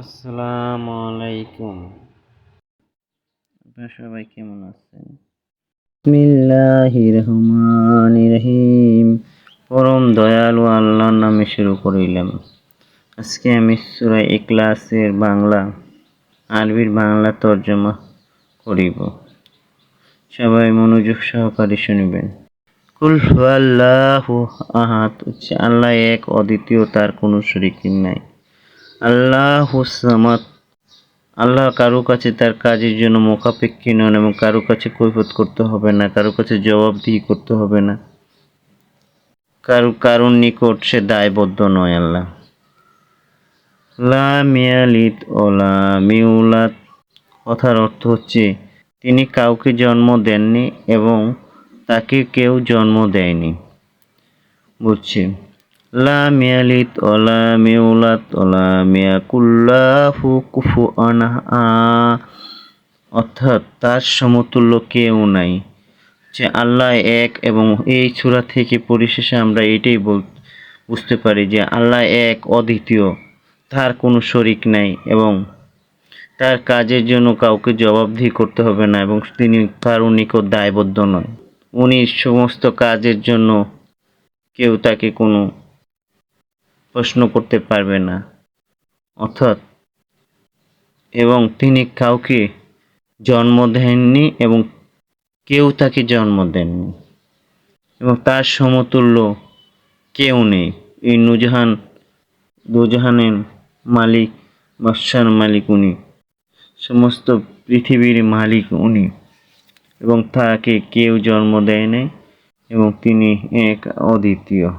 আসসালামু আলাইকুম। আপনারা সবাই কেমন আছেন? বিসমিল্লাহির রহমানির রহিম। পরম দয়ালু আল্লাহর নামে শুরু করিলাম। আজকে আমি সূরা ইখলাসের আরবির বাংলা তর্জমা করিব। সবাই মনোযোগ সহকারে শুনবেন। কুল হুয়াল্লাহু আহাদ, আল্লাহ এক, অদ্বিতীয়, তার কোনো শরীক নাই। আল্লাহুস সামাদ, আল্লাহ কারো কাছে তার কাজের জন্য মুখাপেক্ষী নন এবং কারো কাছে কৈফিয়ত করতে হবে না, কারো কাছে জবাবদিহি করতে হবে না, কারোর নিকট সে দায়বদ্ধ নয়। আল্লাহ লাম ইয়ালিদ ওয়া লাম ইউলাদ, কথার অর্থ হচ্ছে তিনি কাউকে জন্ম দেননি এবং তাকে কেউ জন্ম দেয়নি। বুঝছি, লাম ইয়ালিদ ওয়া লাম ইউলাদ ওয়া লাম ইয়াকুল লাহু কুফুয়ান আহাদ, অর্থাৎ তার সমতুল্য কেউ নাই। যে আল্লাহ এক, এবং এই সূরা থেকে পরিশেষে আমরা এটাই বুঝতে পারি যে আল্লাহ এক, অদ্বিতীয়, তার কোনো শরিক নাই এবং তার কাজের জন্য কাউকে জবাবদিহি করতে হবে না এবং তিনি কারো নিকট দায়বদ্ধ নয়। উনি সমস্ত কাজের জন্য কেউ তাকে কোনো প্রশ্ন করতে পারবে না, অর্থাৎ এবং তিনি কাউকে জন্ম দেননি এবং কেউ তাকে জন্ম দেননি এবং তার সমতুল্য কেউ নেই। এই দুজাহানের মালিক, বাদশার মালিক উনি, সমস্ত পৃথিবীর মালিক উনি এবং তাকে কেউ জন্ম দেয় নাই এবং তিনি এক, অদ্বিতীয়।